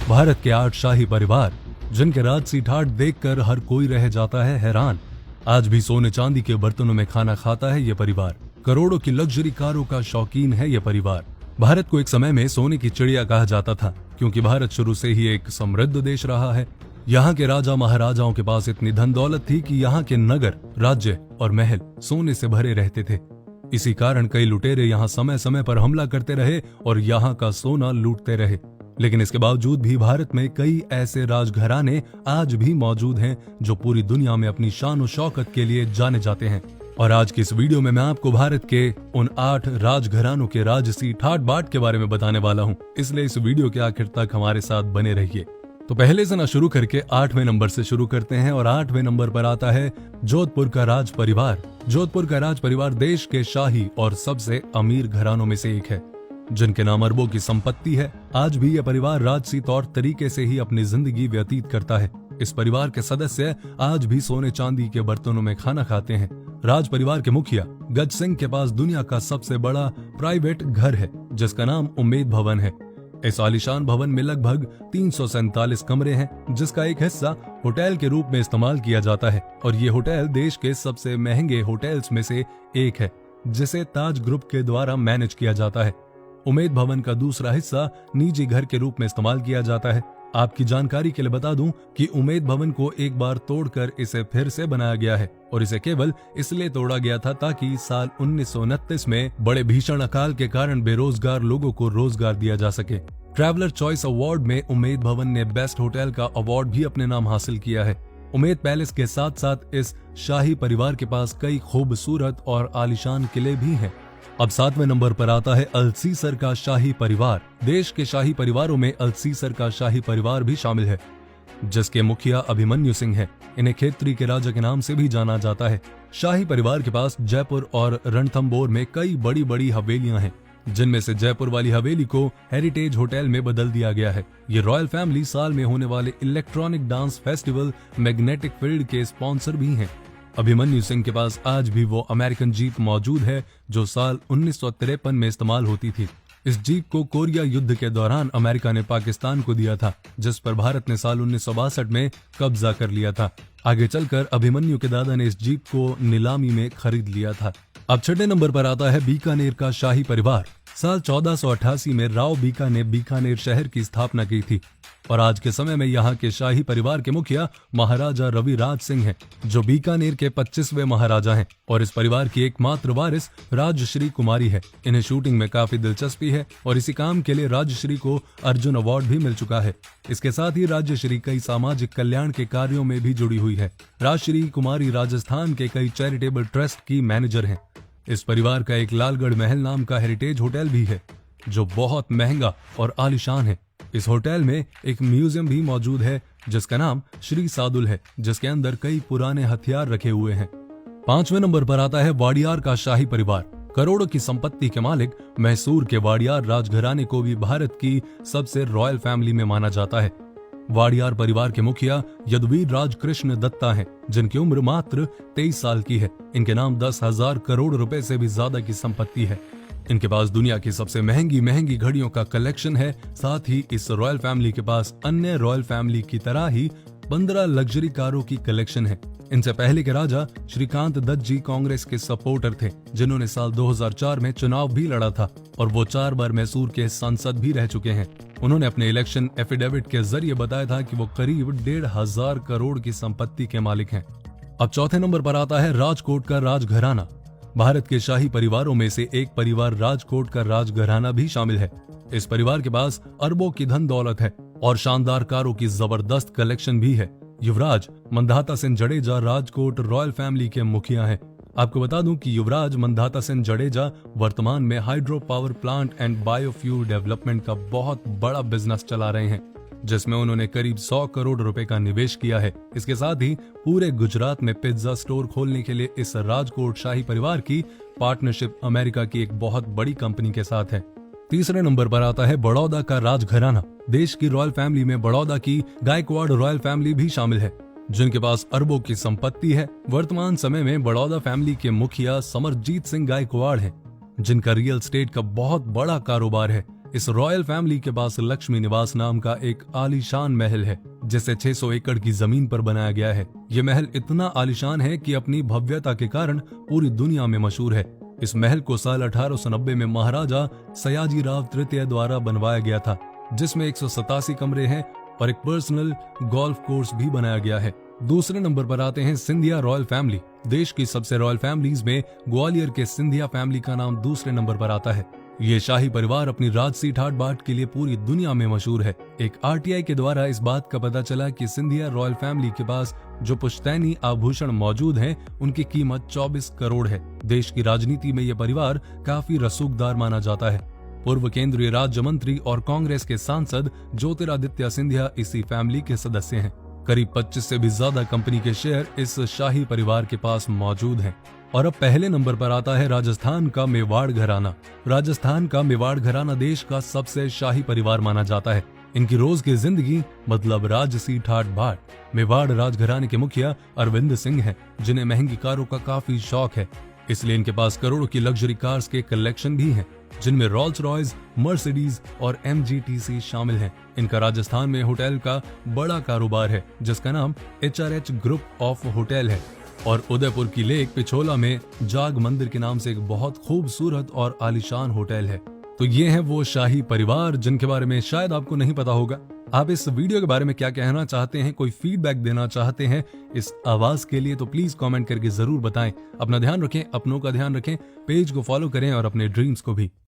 भारत के 8 शाही परिवार, जिनके राजसी ठाट देखकर हर कोई रह जाता है हैरान। आज भी सोने चांदी के बर्तनों में खाना खाता है ये परिवार। करोड़ों की लग्जरी कारों का शौकीन है ये परिवार। भारत को एक समय में सोने की चिड़िया कहा जाता था, क्योंकि भारत शुरू से ही एक समृद्ध देश रहा है। यहाँ के राजा महाराजाओं के पास इतनी धन दौलत थी कि यहाँ के नगर, राज्य और महल सोने से भरे रहते थे। इसी कारण कई लुटेरे यहाँ समय समय पर हमला करते रहे और यहाँ का सोना लूटते रहे। लेकिन इसके बावजूद भी भारत में कई ऐसे राजघराने आज भी मौजूद हैं जो पूरी दुनिया में अपनी शान और शौकत के लिए जाने जाते हैं। और आज की इस वीडियो में मैं आपको भारत के उन 8 राजघरानों के राजसी ठाट बाट के बारे में बताने वाला हूँ, इसलिए इस वीडियो के आखिर तक हमारे साथ बने रहिए। तो पहले से ना शुरू करके 8वें नंबर से शुरू करते हैं और 8वें नंबर पर आता है जोधपुर का राज परिवार। जोधपुर का राज परिवार देश के शाही और सबसे अमीर घरानों में से एक है, जिनके नाम अरबों की संपत्ति है। आज भी यह परिवार राजसी तौर तरीके से ही अपनी जिंदगी व्यतीत करता है। इस परिवार के सदस्य आज भी सोने चांदी के बर्तनों में खाना खाते हैं। राज परिवार के मुखिया गज सिंह के पास दुनिया का सबसे बड़ा प्राइवेट घर है, जिसका नाम उम्मेद भवन है। इस आलीशान भवन में लगभग 347 कमरे हैं, जिसका एक हिस्सा होटल के रूप में इस्तेमाल किया जाता है। और ये होटल देश के सबसे महंगे होटल्स में से एक है, जिसे ताज ग्रुप के द्वारा मैनेज किया जाता है। उम्मेद भवन का दूसरा हिस्सा निजी घर के रूप में इस्तेमाल किया जाता है। आपकी जानकारी के लिए बता दूं कि उम्मेद भवन को एक बार तोड़कर इसे फिर से बनाया गया है, और इसे केवल इसलिए तोड़ा गया था ताकि साल 1929 में बड़े भीषण अकाल के कारण बेरोजगार लोगों को रोजगार दिया जा सके। ट्रैवलर चॉइस अवार्ड में उम्मेद भवन ने बेस्ट होटल का अवार्ड भी अपने नाम हासिल किया है। उम्मेद पैलेस के साथ साथ इस शाही परिवार के पास कई खूबसूरत और आलीशान किले भी हैं। अब 7वें नंबर पर आता है अल्सीसर का शाही परिवार। देश के शाही परिवारों में अल्सीसर का शाही परिवार भी शामिल है, जिसके मुखिया अभिमन्यु सिंह हैं। इन्हें खेतरी के राजा के नाम से भी जाना जाता है। शाही परिवार के पास जयपुर और रणथंबोर में कई बड़ी बड़ी हवेलियां हैं, जिनमें से जयपुर वाली हवेली को हेरिटेज होटल में बदल दिया गया है। ये रॉयल फैमिली साल में होने वाले electronic dance festival magnetic field के स्पॉन्सर भी हैं। अभिमन्यु सिंह के पास आज भी वो अमेरिकन जीप मौजूद है जो साल 1953 में इस्तेमाल होती थी। इस जीप को कोरिया युद्ध के दौरान अमेरिका ने पाकिस्तान को दिया था, जिस पर भारत ने साल 1962 में कब्जा कर लिया था। आगे चलकर अभिमन्यु के दादा ने इस जीप को नीलामी में खरीद लिया था। अब 6ठे नंबर पर आता है बीकानेर का शाही परिवार। साल 1488 में राव बीका ने बीकानेर शहर की स्थापना की थी, और आज के समय में यहाँ के शाही परिवार के मुखिया महाराजा रवि राज सिंह हैं, जो बीकानेर के 25वें महाराजा हैं। और इस परिवार की एकमात्र वारिस राजश्री कुमारी है। इन्हें शूटिंग में काफी दिलचस्पी है और इसी काम के लिए राजश्री को अर्जुन अवार्ड भी मिल चुका है। इसके साथ ही राजश्री कई सामाजिक कल्याण के कार्यों में भी जुड़ी हुई है। राजश्री कुमारी राजस्थान के कई चैरिटेबल ट्रस्ट की मैनेजर हैं। इस परिवार का एक लालगढ़ महल नाम का हेरिटेज होटल भी है, जो बहुत महंगा और आलीशान है। इस होटल में एक म्यूजियम भी मौजूद है, जिसका नाम श्री सादुल है, जिसके अंदर कई पुराने हथियार रखे हुए हैं। 5वें नंबर पर आता है वाडियार का शाही परिवार। करोड़ों की संपत्ति के मालिक मैसूर के वाडियार राजघराने को भी भारत की सबसे रॉयल फैमिली में माना जाता है। वाडियार परिवार के मुखिया यदुवीर राज कृष्ण दत्ता हैं, जिनकी उम्र मात्र 23 साल की है। इनके नाम 10,000 करोड़ रुपए से भी ज्यादा की संपत्ति है। इनके पास दुनिया की सबसे महंगी घड़ियों का कलेक्शन है। साथ ही इस रॉयल फैमिली के पास अन्य रॉयल फैमिली की तरह ही 15 लग्जरी कारों की कलेक्शन है। इनसे पहले के राजा श्रीकांत दत्त जी कांग्रेस के सपोर्टर थे, जिन्होंने साल 2004 में चुनाव भी लड़ा था, और वो 4 बार मैसूर के सांसद भी रह चुके हैं। उन्होंने अपने इलेक्शन एफिडेविट के जरिए बताया था कि वो करीब 1,500 करोड़ की संपत्ति के मालिक हैं। अब 4थे नंबर पर आता है राजकोट का राजघराना। भारत के शाही परिवारों में से एक परिवार राजकोट का राजघराना भी शामिल है। इस परिवार के पास अरबों की धन दौलत है और शानदार कारों की जबरदस्त कलेक्शन भी है। युवराज मंधाता सिंह जडेजा राजकोट रॉयल फैमिली के मुखिया हैं। आपको बता दूं कि युवराज मंधाता सिंह जडेजा वर्तमान में hydro power plant and biofuel development का बहुत बड़ा बिजनेस चला रहे हैं, जिसमें उन्होंने करीब 100 करोड़ रुपए का निवेश किया है। इसके साथ ही पूरे गुजरात में पिज्जा स्टोर खोलने के लिए इस राजकोट शाही परिवार की पार्टनरशिप अमेरिका की एक बहुत बड़ी कंपनी के साथ है। 3रे नंबर पर आता है बड़ौदा का राजघराना। देश की रॉयल फैमिली में बड़ौदा की गायकवाड़ रॉयल फैमिली भी शामिल है, जिनके पास अरबों की संपत्ति है। वर्तमान समय में बड़ौदा फैमिली के मुखिया समरजीत सिंह गायकवाड़ हैं, जिनका रियल एस्टेट का बहुत बड़ा कारोबार है। इस रॉयल फैमिली के पास लक्ष्मी निवास नाम का एक आलीशान महल है, जिसे 600 एकड़ की जमीन पर बनाया गया है। ये महल इतना आलीशान है कि अपनी भव्यता के कारण पूरी दुनिया में मशहूर है। इस महल को साल 1890 में महाराजा सयाजीराव तृतीय द्वारा बनवाया गया था, जिसमें 187 कमरे हैं और एक पर्सनल गोल्फ कोर्स भी बनाया गया है। दूसरे नंबर पर आते हैं सिंधिया रॉयल फैमिली। देश की सबसे रॉयल फैमिलीज में ग्वालियर के सिंधिया फैमिली का नाम दूसरे नंबर पर आता है। ये शाही परिवार अपनी राजसी ठाट बाट के लिए पूरी दुनिया में मशहूर है। एक आरटीआई के द्वारा इस बात का पता चला कि सिंधिया रॉयल फैमिली के पास जो पुश्तैनी आभूषण मौजूद हैं, उनकी कीमत 24 करोड़ है। देश की राजनीति में यह परिवार काफी रसूखदार माना जाता है। पूर्व केंद्रीय राज्य मंत्री और कांग्रेस के सांसद ज्योतिरादित्य सिंधिया इसी फैमिली के सदस्य हैं। करीब 25 से भी ज्यादा कंपनी के शेयर इस शाही परिवार के पास मौजूद हैं। और अब पहले नंबर पर आता है राजस्थान का मेवाड़ घराना। राजस्थान का मेवाड़ घराना देश का सबसे शाही परिवार माना जाता है। इनकी रोज की जिंदगी मतलब राजसी ठाट बाट। मेवाड़ राजघराने के मुखिया अरविंद सिंह हैं, जिन्हें महंगी कारों का काफी शौक है, इसलिए इनके पास करोड़ों की लग्जरी कार्स के कलेक्शन भी हैं, जिनमें रोल्स रॉयस, मर्सिडीज और MGTC शामिल हैं। इनका राजस्थान में होटल का बड़ा कारोबार है, जिसका नाम HRH ग्रुप ऑफ होटल है। और उदयपुर की लेक पिछोला में जाग मंदिर के नाम से एक बहुत खूबसूरत और आलीशान होटल है। तो ये हैं वो शाही परिवार जिनके बारे में शायद आपको नहीं पता होगा। आप इस वीडियो के बारे में क्या कहना चाहते हैं, कोई फीडबैक देना चाहते हैं इस आवाज के लिए, तो प्लीज कमेंट करके जरूर बताएं। अपना ध्यान रखें, अपनों का ध्यान रखें, पेज को फॉलो करें और अपने ड्रीम्स को भी।